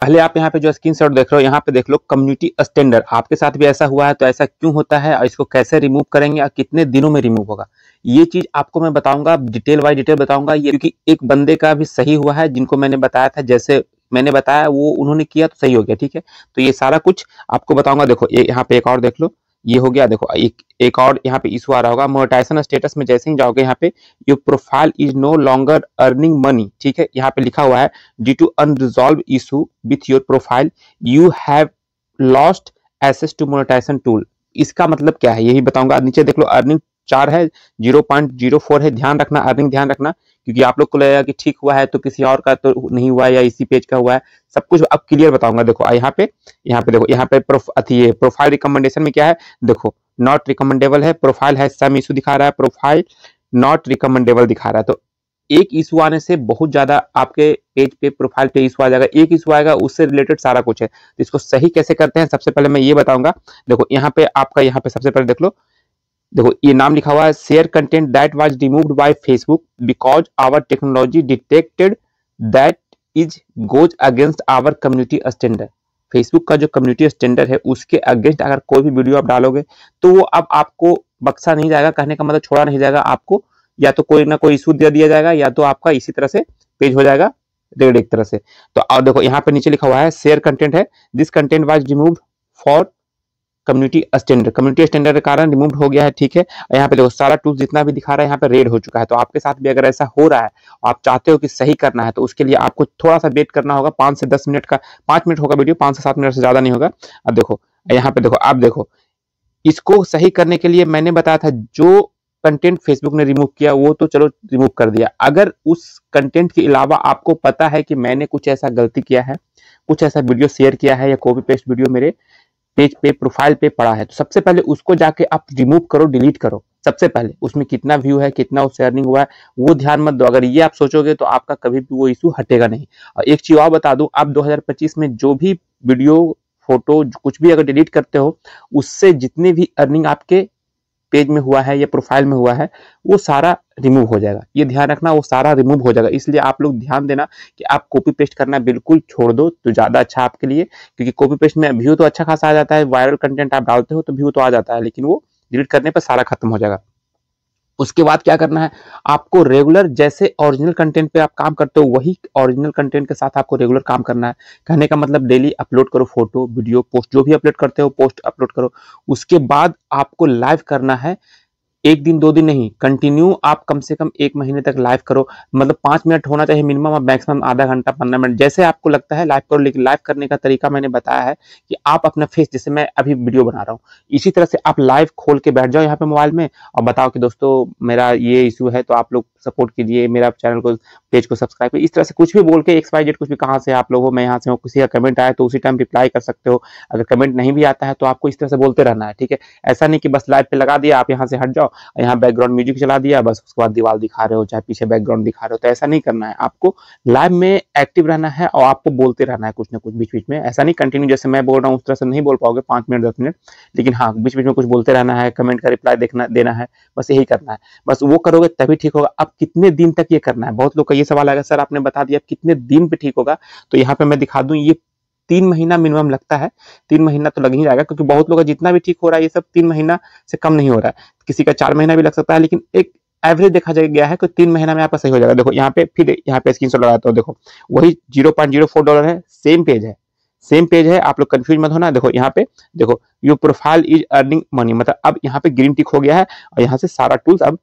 पहले आप यहाँ पे जो स्क्रीनशॉट देख रहे हो, यहाँ पे देख लो कम्युनिटी स्टैंडर्ड। आपके साथ भी ऐसा हुआ है तो ऐसा क्यों होता है और इसको कैसे रिमूव करेंगे और कितने दिनों में रिमूव होगा, ये चीज आपको मैं बताऊंगा, डिटेल बाय डिटेल बताऊंगा। ये क्योंकि एक बंदे का भी सही हुआ है, जिनको मैंने बताया था, जैसे मैंने बताया वो उन्होंने किया तो सही हो गया, ठीक है। तो ये सारा कुछ आपको बताऊंगा। देखो यहाँ पे एक और देख लो, ये हो गया। देखो एक और यहाँ पे इशू आ रहा होगा, मोनेटाइजेशन स्टेटस में जैसे ही जाओगे यहाँ पे your profile is no longer earning money, ठीक है। यहाँ पे लिखा हुआ है due to unresolve issue with your profile you have lost access to monetization tool. इसका मतलब क्या है यही बताऊंगा। नीचे देख लो अर्निंग 4 है, 0.04 है। ध्यान रखना अर्निंग, ध्यान रखना, क्योंकि आप लोग को लगेगा कि ठीक हुआ है तो किसी और का तो नहीं हुआ है या इसी पेज का हुआ है। सब कुछ अब क्लियर बताऊंगा। देखो यहाँ पे देखो, यहाँ पे प्रोफाइल रिकमेंडेशन में क्या है, देखो नॉट रिकमेंडेबल है, प्रोफाइल है सम इशू दिखा रहा है, प्रोफाइल नॉट रिकमेंडेबल दिखा रहा है। तो एक इशू आने से बहुत ज्यादा आपके पेज पे प्रोफाइल पे इशू आ जाएगा। एक इशू आएगा उससे रिलेटेड सारा कुछ है। तो इसको सही कैसे करते हैं सबसे पहले मैं ये बताऊंगा। देखो यहाँ पे आपका, यहाँ पे सबसे पहले देख लो, देखो ये नाम लिखा हुआ है share content that was removed by Facebook because our technology detected that is goes against our community standard. Facebook का जो कम्युनिटी स्टैंडर्ड है उसके अगेंस्ट अगर कोई भी वीडियो आप डालोगे तो वो अब आपको बख्शा नहीं जाएगा, कहने का मतलब छोड़ा नहीं जाएगा आपको, या तो कोई ना कोई इशू दे दिया जाएगा या तो आपका इसी तरह से पेज हो जाएगा रेड एक तरह से। तो और देखो यहाँ पे नीचे लिखा हुआ है शेयर कंटेंट है, this content was removed for community standard के कारण रिमूव हो गया है, ठीक है। यहाँ पे देखो सारा टूल जितना भी दिखा रहा है यहाँ पे रेड हो चुका है। तो आपके साथ भी अगर ऐसा हो रहा है, आप चाहते हो कि सही करना है, तो उसके लिए आपको थोड़ा सा वेट करना होगा। 5 से 10 मिनट का, 5 मिनट होगा वीडियो, 5 से 7 मिनट से ज्यादा नहीं होगा। अब देखो यहाँ पे देखो, आप देखो इसको सही करने के लिए मैंने बताया था जो कंटेंट फेसबुक ने रिमूव किया वो तो चलो रिमूव कर दिया। अगर उस कंटेंट के अलावा आपको पता है कि मैंने कुछ ऐसा गलती किया है, कुछ ऐसा वीडियो शेयर किया है या कॉपी पेस्ट वीडियो मेरे पेज पे प्रोफाइल पे पड़ा है, तो सबसे पहले उसको जाके आप रिमूव करो, डिलीट करो। सबसे पहले उसमें कितना व्यू है, कितना उससे अर्निंग हुआ है, वो ध्यान मत दो। अगर ये आप सोचोगे तो आपका कभी भी वो इशू हटेगा नहीं। और एक चीज और बता दूं, आप 2025 में जो भी वीडियो, फोटो, कुछ भी अगर डिलीट करते हो, उससे जितनी भी अर्निंग आपके पेज में हुआ है या प्रोफाइल में हुआ है वो सारा रिमूव हो जाएगा। ये ध्यान रखना, वो सारा रिमूव हो जाएगा। इसलिए आप लोग ध्यान देना कि आप कॉपी पेस्ट करना बिल्कुल छोड़ दो तो ज्यादा अच्छा आपके लिए, क्योंकि कॉपी पेस्ट में व्यू तो अच्छा खासा आ जाता है, वायरल कंटेंट आप डालते हो तो व्यू तो आ जाता है, लेकिन वो डिलीट करने पर सारा खत्म हो जाएगा। उसके बाद क्या करना है, आपको रेगुलर जैसे ओरिजिनल कंटेंट पे आप काम करते हो वही ओरिजिनल कंटेंट के साथ आपको रेगुलर काम करना है। कहने का मतलब डेली अपलोड करो, फोटो वीडियो पोस्ट जो भी अपलोड करते हो पोस्ट अपलोड करो। उसके बाद आपको लाइव करना है, 1 दिन 2 दिन नहीं, कंटिन्यू आप कम से कम 1 महीने तक लाइव करो। मतलब 5 मिनट होना चाहिए मिनिमम, और मैक्सिमम आधा घंटा 15 मिनट जैसे आपको लगता है लाइव करो। लेकिन लाइव करने का तरीका मैंने बताया है कि आप अपना फेस, जैसे मैं अभी वीडियो बना रहा हूँ इसी तरह से आप लाइव खोल के बैठ जाओ यहाँ पे मोबाइल में और बताओ कि दोस्तों मेरा ये इशू है तो आप लोग सपोर्ट कीजिए, मेरा चैनल को, पेज को सब्सक्राइब कीजिए। इस तरह से कुछ भी बोल के XYZ कुछ भी, कहाँ से आप लोग हो, मैं यहाँ से हूँ, किसी का कमेंट आया तो उसी टाइम रिप्लाई कर सकते हो। अगर कमेंट नहीं भी आता है तो आपको इस तरह से बोलते रहना है, ठीक है। ऐसा नहीं कि बस लाइव पे लगा दिया आप यहाँ से हट जाओ, यहाँ बैकग्राउंड म्यूजिक चला दिया बस, उसके बाद दीवार दिखा रहे हो चाहे पीछे बैकग्राउंड दिखा रहे हो, तो ऐसा नहीं करना है। आपको लाइव में एक्टिव रहना है और आपको बोलते रहना है कुछ ना कुछ बीच बीच में। ऐसा नहीं कंटिन्यू जैसे मैं बोल रहा हूँ उस तरह से नहीं बोल पाओगे 5 मिनट 10 मिनट, लेकिन हाँ बीच बीच में कुछ बोलते रहना है, कमेंट का रिप्लाई देना है, बस यही करना है। बस वो करोगे तभी ठीक होगा। अब कितने दिन तक ये करना है, बहुत लोग का ये सवाल आएगा सर आपने बता दिया कितने दिन पे ठीक होगा, तो यहाँ पे मैं दिखा दूं, ये 3 महीना मिनिमम लगता है। 3 महीना तो लग ही जाएगा, क्योंकि बहुत लोग का जितना भी ठीक हो रहा है ये सब 3 महीना से कम नहीं हो रहा है। किसी का 4 महीना भी लग सकता है, लेकिन एक एवरेज देखा गया है कि 3 महीना में आपका सही हो जाएगा। देखो यहाँ पे फिर यहाँ पे स्क्रीनशॉट लगाता हूँ, देखो वही $0.04 है, सेम पेज है, सेम पेज है, आप लोग कंफ्यूज मत होना। देखो यहाँ पे देखो your profile is earning money, मतलब अब यहाँ पे ग्रीन टिक हो गया है और यहाँ से सारा टूल्स अब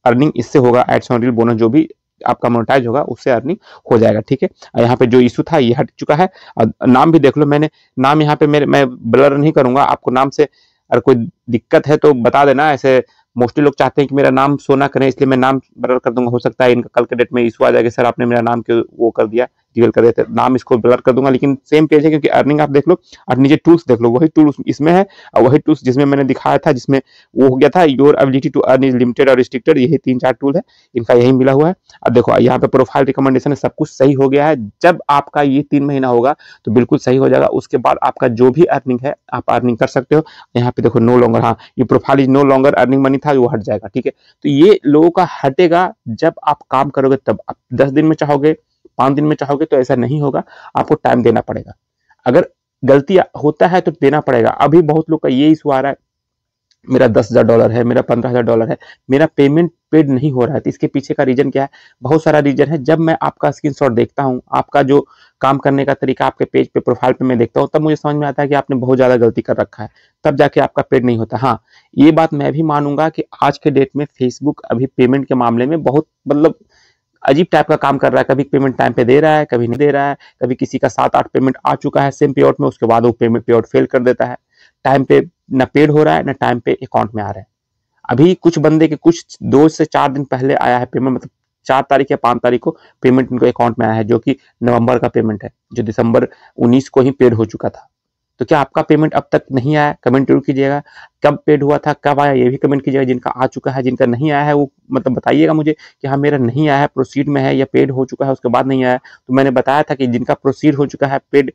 अर्निंग इससे होगा। एड्स ऑन रील बोनस जो भी आपका मोनेटाइज होगा उससे अर्निंग हो जाएगा, ठीक है। यहाँ पे जो इशू था ये हट चुका है। और नाम भी देख लो, मैंने नाम यहाँ पे मैं ब्लर नहीं करूंगा, आपको नाम से अगर कोई दिक्कत है तो बता देना। ऐसे मोस्टली लोग चाहते हैं कि मेरा नाम शो ना करें, इसलिए मैं नाम ब्लर कर दूंगा। हो सकता है इनका कल के डेट में इशू आ जाएगा, सर आपने मेरा नाम क्यों वो कर दिया, रिवील कर देते, नाम इसको ब्लर कर दूंगा। लेकिन सेम पेज है क्योंकि अर्निंग आप देख लो और नीचे टूल्स देख लो, वही टूल इसमें है और वही टूल्स जिसमें मैंने दिखाया था, जिसमें वो हो गया था your ability to earn is limited और रिस्ट्रिक्टेड, यही 3-4 टूल है, इनका यही मिला हुआ है। अब देखो यहाँ पे प्रोफाइल रिकमेंडेशन सब कुछ सही हो गया है। जब आपका ये 3 महीना होगा तो बिल्कुल सही हो जाएगा। उसके बाद आपका जो भी अर्निंग है आप अर्निंग कर सकते हो। यहाँ पे देखो नो लॉन्गर, हाँ ये profile is no longer earning money था, वो हट जाएगा, ठीक है। तो ये लोगों का हटेगा जब आप काम करोगे तब। आप 10 दिन में चाहोगे 5 दिन में चाहोगे तो ऐसा नहीं होगा, आपको टाइम देना पड़ेगा। अगर गलती होता है तो देना पड़ेगा। अभी बहुत लोग का ये इशू आ रहा है, मेरा $10,000 है, मेरा $15,000 है, मेरा पेमेंट पेड नहीं हो रहा है। तो इसके पीछे का रीजन क्या है? बहुत सारा रीजन है। जब मैं आपका स्क्रीनशॉट देखता हूँ, आपका जो काम करने का तरीका आपके पेज पे प्रोफाइल पे मैं देखता हूँ, तब मुझे समझ में आता है कि आपने बहुत ज्यादा गलती कर रखा है, तब जाके आपका पेड नहीं होता। हाँ, ये बात मैं भी मानूंगा कि आज के डेट में फेसबुक अभी पेमेंट के मामले में बहुत मतलब अजीब टाइप का काम कर रहा है। कभी पेमेंट टाइम पे दे रहा है, कभी नहीं दे रहा है, कभी किसी का 7-8 पेमेंट आ चुका है सेम पे आउट में, उसके बाद वो पेमेंट पे आउट फेल कर देता है। टाइम पे ना पेड हो रहा है, ना टाइम पे अकाउंट में आ रहा है। अभी कुछ बंदे के कुछ 2 से 4 दिन पहले आया है पेमेंट, मतलब 4 तारीख या 5 तारीख को पेमेंट इनको अकाउंट में आया है, जो कि नवंबर का पेमेंट है, जो दिसंबर 19 को ही पेड हो चुका था। तो क्या आपका पेमेंट अब तक नहीं आया? कमेंट जरूर कीजिएगा, कब पेड हुआ था, कब आया, ये भी कमेंट कीजिएगा। जिनका आ चुका है, जिनका नहीं आया है, वो मतलब बताइएगा मुझे कि हाँ मेरा नहीं आया है, प्रोसीड में है या पेड हो चुका है उसके बाद नहीं आया है। तो मैंने बताया था कि जिनका प्रोसीड हो चुका है, पेड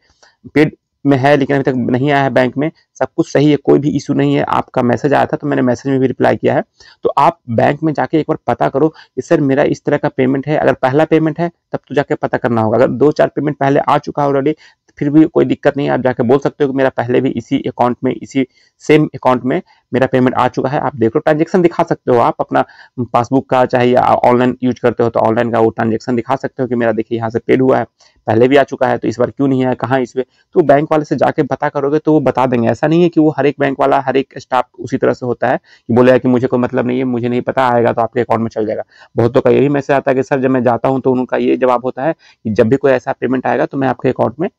पेड में है, लेकिन अभी तक नहीं आया है बैंक में, सब कुछ सही है, कोई भी इशू नहीं है। आपका मैसेज आया था तो मैंने मैसेज में भी रिप्लाई किया है। तो आप बैंक में जाके एक बार पता करो कि सर मेरा इस तरह का पेमेंट है। अगर पहला पेमेंट है तब तो जाके पता करना होगा। अगर 2-4 पेमेंट पहले आ चुका है ऑलरेडी, फिर भी कोई दिक्कत नहीं है, आप जाके बोल सकते हो कि मेरा पहले भी इसी अकाउंट में, इसी सेम अकाउंट में मेरा पेमेंट आ चुका है। आप देख लो, ट्रांजेक्शन दिखा सकते हो, आप अपना पासबुक का, चाहे ऑनलाइन यूज करते हो तो ऑनलाइन का वो ट्रांजेक्शन दिखा सकते हो कि मेरा देखिए यहाँ से पेड हुआ है, पहले भी आ चुका है, तो इस बार क्यों नहीं आया, कहाँ इसमें। तो बैंक वाले से जाके पता करोगे तो वो बता देंगे। ऐसा नहीं है कि वो हर एक बैंक वाला, हर एक स्टाफ उसी तरह से होता है कि बोलेगा कि मुझे कोई मतलब नहीं है, मुझे नहीं पता, आएगा तो आपके अकाउंट में चल जाएगा। बहुतों का यही मैसेज आता है कि सर जब मैं जाता हूँ तो उनका ये जवाब होता है कि जब भी कोई ऐसा पेमेंट आएगा तो मैं आपके अकाउंट में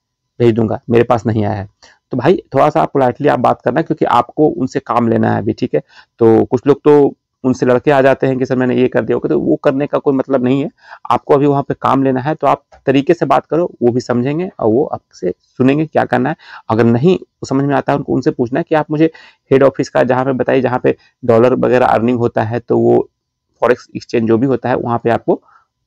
भेज दूंगा, मेरे पास नहीं आया है। तो भाई थोड़ा सा पोलाइटली आप बात करना, क्योंकि आपको उनसे काम लेना है अभी, ठीक है। तो कुछ लोग तो उनसे लड़के आ जाते हैं कि सर मैंने ये कर दिया, तो वो करने का कोई मतलब नहीं है। आपको अभी वहां पे काम लेना है, तो आप तरीके से बात करो, वो भी समझेंगे और वो आपसे सुनेंगे क्या करना है। अगर नहीं समझ में आता है उनको उनसे पूछना है कि आप मुझे हेड ऑफिस का जहाँ पे बताइए, जहाँ पे डॉलर वगैरह अर्निंग होता है, तो वो फॉरेक्स एक्सचेंज जो भी होता है वहां पे आपको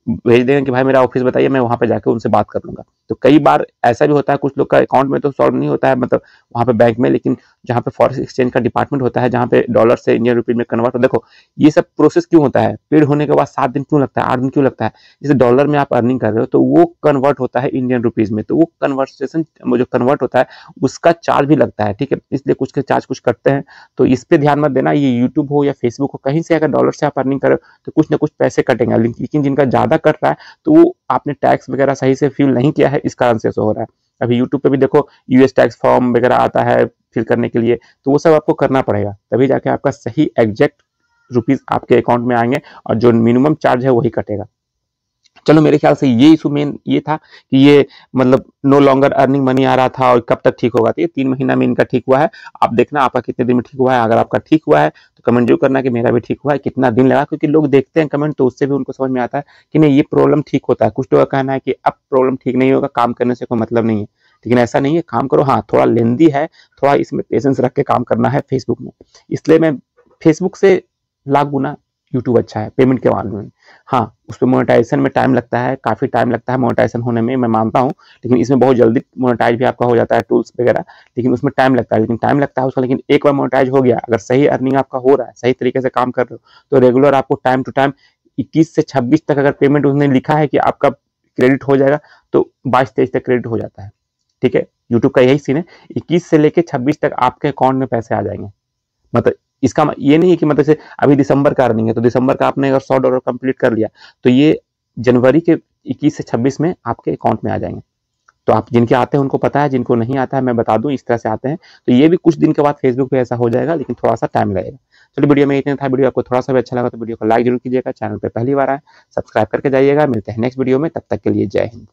भेज देंगे कि भाई मेरा ऑफिस बताइए, मैं वहां पे जाके उनसे बात कर लूंगा। तो कई बार ऐसा भी होता है, कुछ लोग का अकाउंट में तो सॉल्व नहीं होता है, मतलब वहां पे बैंक में, लेकिन जहाँ पे फॉरेक्स एक्सचेंज का डिपार्टमेंट होता है, जहाँ पे डॉलर से इंडियन रुपीज में कन्वर्ट हो। देखो ये सब प्रोसेस क्यों होता है, पेड होने के बाद 7 दिन क्यों लगता है, 8 दिन क्यों लगता है? जैसे डॉलर में आप अर्निंग कर रहे हो तो वो कन्वर्ट होता है इंडियन रुपीज में, तो वो कन्वर्सेशन जो कन्वर्ट होता है उसका चार्ज भी लगता है, ठीक है। इसलिए कुछ के चार्ज कुछ करते हैं, तो इस पे ध्यान मत देना। ये यूट्यूब हो या फेसबुक हो, कहीं से अगर डॉलर से आप अर्निंग करो तो कुछ ना कुछ पैसे कटेंगे, लेकिन जिनका ज्यादा कट रहा है तो वो आपने टैक्स वगैरह सही से फिल नहीं किया है, इस कारण से हो रहा है। अभी यूट्यूब पे भी देखो यूएस टैक्स फॉर्म वगैरह आता है फिल करने के लिए, तो वो सब आपको करना पड़ेगा, तभी जाके आपका सही एग्जैक्ट रुपीज आपके अकाउंट में आएंगे और जो मिनिमम चार्ज है वही कटेगा। चलो मेरे ख्याल से ये इशू मेन ये था कि ये मतलब नो लॉन्गर अर्निंग मनी आ रहा था और कब तक ठीक होगा। तो ये 3 महीना में इनका ठीक हुआ है। आप देखना आपका कितने दिन में ठीक हुआ है। अगर आपका ठीक हुआ है तो कमेंट जरूर करना कि मेरा भी ठीक हुआ है, कितना दिन लगा, क्योंकि लोग देखते हैं कमेंट तो उससे भी उनको समझ में आता है कि नहीं ये प्रॉब्लम ठीक होता है। कुछ लोगों का कहना है कि अब प्रॉब्लम ठीक नहीं होगा, काम करने से कोई मतलब नहीं है, लेकिन ऐसा नहीं है, काम करो। हाँ थोड़ा लेंदी है, थोड़ा इसमें पेशेंस रख के काम करना है फेसबुक में, इसलिए मैं फेसबुक से लाख गुना यूट्यूब अच्छा है पेमेंट के मामले में। हाँ उस पर मोनेटाइजेशन में टाइम लगता है, काफी टाइम लगता है मोनेटाइजेशन होने में, मैं मानता हूँ, लेकिन इसमें बहुत जल्दी मोनेटाइज भी आपका हो जाता है टूल्स वगैरह, लेकिन उसमें टाइम लगता है, लेकिन टाइम लगता है उसका। लेकिन एक बार मोनेटाइज हो गया, अगर सही अर्निंग आपका हो रहा है, सही तरीके से काम कर रहे हो, तो रेगुलर आपको टाइम टू टाइम 21 से 26 तक अगर पेमेंट उसने लिखा है कि आपका क्रेडिट हो जाएगा, तो 22-23 तक क्रेडिट हो जाता है, ठीक है। यूट्यूब का यही सीन है, 21 से लेके 26 तक आपके अकाउंट में पैसे आ जाएंगे। मतलब इसका ये नहीं है कि मतलब से अभी दिसंबर का अर्निंग है तो दिसंबर का आपने अगर $100 कंप्लीट कर लिया तो ये जनवरी के 21 से 26 में आपके अकाउंट में आ जाएंगे। तो आप जिनके आते हैं उनको पता है, जिनको नहीं आता है मैं बता दूं इस तरह से आते हैं। तो ये भी कुछ दिन के बाद फेसबुक पे ऐसा हो जाएगा, लेकिन थोड़ा सा टाइम लगेगा। चलिए वीडियो में इतना था। वीडियो आपको थोड़ा सा भी अच्छा लगा तो वीडियो को लाइक जरूर कीजिएगा, चैनल पर पहली बार आए सब्सक्राइब करके जाइएगा। मिलते हैं नेक्स्ट वीडियो में, तब तक के लिए जय हिंद।